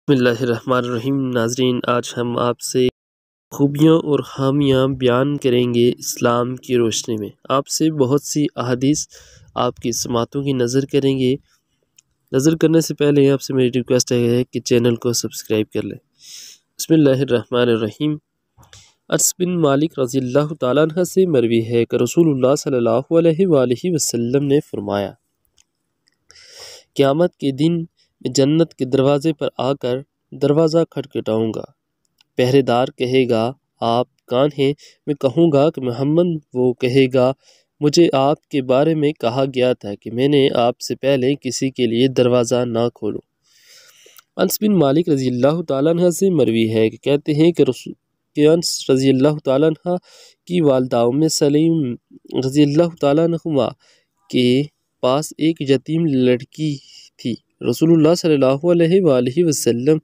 بسم اللہ الرحمن الرحیم۔ ناظرین، آج ہم آپ سے خوبیاں اور خامیاں بیان کریں گے اسلام کی روشنی میں۔ آپ سے بہت سی احادیث آپ کی سماعتوں کی نظر کریں گے۔ نظر کرنے سے پہلے آپ سے میری ریکویسٹ ہے کہ چینل کو سبسکرائب کر لیں۔ بسم اللہ الرحمن الرحیم۔ انس بن مالک رضی اللہ تعالیٰ عنہ سے مروی ہے کہ رسول اللہ صلی اللہ علیہ وآلہ وسلم نے فرمایا، قیامت کے دن میں جنت کے دروازے پر آ کر دروازہ کھٹکھٹاؤں گا۔ پہرے دار کہے گا، آپ کون ہیں؟ میں کہوں گا کہ محمد۔ وہ کہے گا، مجھے آپ کے بارے میں کہا گیا تھا کہ میں نے آپ سے پہلے کسی کے لیے دروازہ نہ کھولوں۔ انس بن مالک رضی اللہ تعالیٰ عنہ سے مروی ہے کہ کہتے ہیں کہ انس رضی اللہ تعالیٰ عنہ کی والدہ ام سلیم رضی اللہ تعالیٰ عنہما کے پاس ایک یتیم لڑکی تھی۔ رسول اللہ صلی اللہ علیہ وآلہ وسلم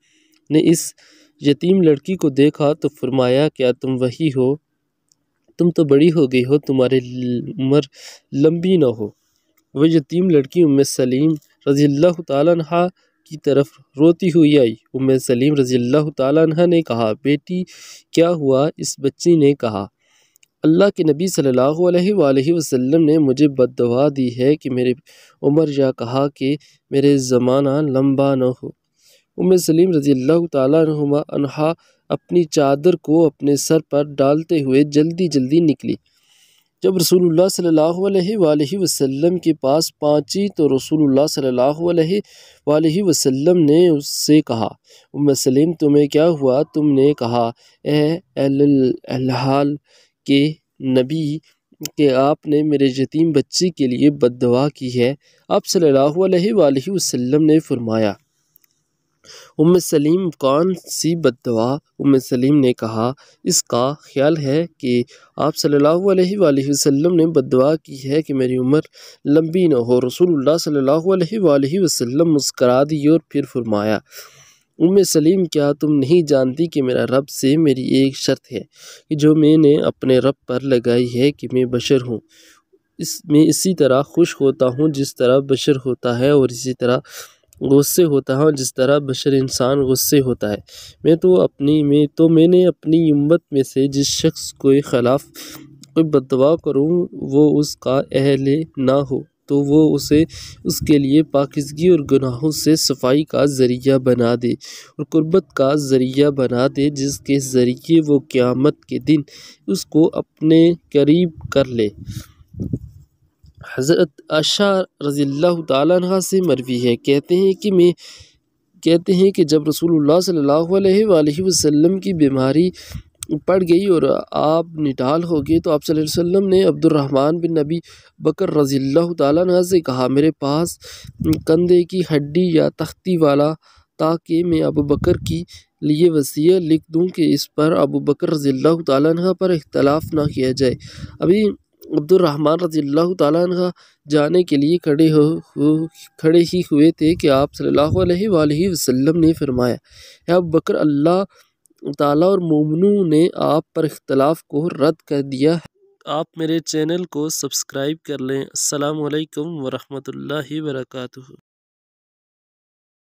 نے اس یتیم لڑکی کو دیکھا تو فرمایا، کیا تم وہی ہو؟ تم تو بڑی ہو گئی ہو، تمہاری عمر لمبی نہ ہو۔ وہ یتیم لڑکی ام سلیم رضی اللہ تعالیٰ عنہ کی طرف روتی ہوئی آئی۔ ام سلیم رضی اللہ تعالیٰ عنہ نے کہا، بیٹی کیا ہوا؟ اس بچی نے کہا، اللہ کے نبی صلی اللہ علیہ وآلہ وسلم نے مجھے بد دعا دی ہے کہ میری عمر، یا کہا کہ میرے زمانہ لمبا نہ ہو۔ ام سلیم رضی اللہ تعالیٰ عنہ اپنی چادر کو اپنے سر پر ڈالتے ہوئے جلدی جلدی نکلی۔ جب رسول اللہ صلی اللہ علیہ وآلہ وسلم کے پاس پہنچی تو رسول اللہ صلی اللہ علیہ وآلہ وسلم نے اس سے کہا، ام سلیم تمہیں کیا ہوا؟ تم نے کہا، اے اللہ کے نبی کہ آپ نے میرے یتیم بچی کے لیے بد دعا کی ہے۔ آپ صلی اللہ علیہ وآلہ وسلم نے فرمایا، ام سلیم کون سی بد دعا؟ ام سلیم نے کہا، اس کا خیال ہے کہ آپ صلی اللہ علیہ وآلہ وسلم نے بد دعا کی ہے کہ میری عمر لمبی نہ ہو۔ رسول اللہ صلی اللہ علیہ وآلہ وسلم مسکرا دی اور پھر فرمایا، ام سلیم کیا تم نہیں جانتی کہ میرا رب سے میری ایک شرط ہے کہ جو میں نے اپنے رب پر لگائی ہے کہ میں بشر ہوں، میں اسی طرح خوش ہوتا ہوں جس طرح بشر ہوتا ہے، اور اسی طرح غصے ہوتا ہوں جس طرح بشر انسان غصے ہوتا ہے۔ میں نے اپنی امت میں سے جس شخص کے خلاف کوئی بد دعا کروں وہ اس کا اہل نہ ہو تو وہ اسے اس کے لیے پاکیزگی اور گناہوں سے صفائی کا ذریعہ بنا دے اور قربت کا ذریعہ بنا دے، جس کے ذریعے وہ قیامت کے دن اس کو اپنے قریب کر لے۔ حضرت عائشہ رضی اللہ تعالیٰ عنہ سے مروی ہے، کہتے ہیں کہ جب رسول اللہ صلی اللہ علیہ وآلہ وسلم کی بیماری پڑ گئی اور آپ نڈال ہو گئے تو آپ صلی اللہ علیہ وسلم نے عبد الرحمن بن ابی بکر رضی اللہ تعالیٰ عنہ سے کہا، میرے پاس کندھے کی ہڈی یا تختی والا تاکہ میں ابو بکر کی لیے وصیت لکھ دوں کہ اس پر ابو بکر رضی اللہ تعالیٰ عنہ پر اختلاف نہ کیا جائے۔ ابھی عبد الرحمن رضی اللہ تعالیٰ عنہ جانے کے لیے کھڑے ہی ہوئے تھے کہ آپ صلی اللہ علیہ وآلہ وسلم نے فرمایا، اے ابو بکر، اللہ تعالیٰ اور مومنوں نے آپ پر اختلاف کو رد کر دیا ہے۔ آپ میرے چینل کو سبسکرائب کر لیں۔ السلام علیکم ورحمۃ اللہ وبرکاتہ۔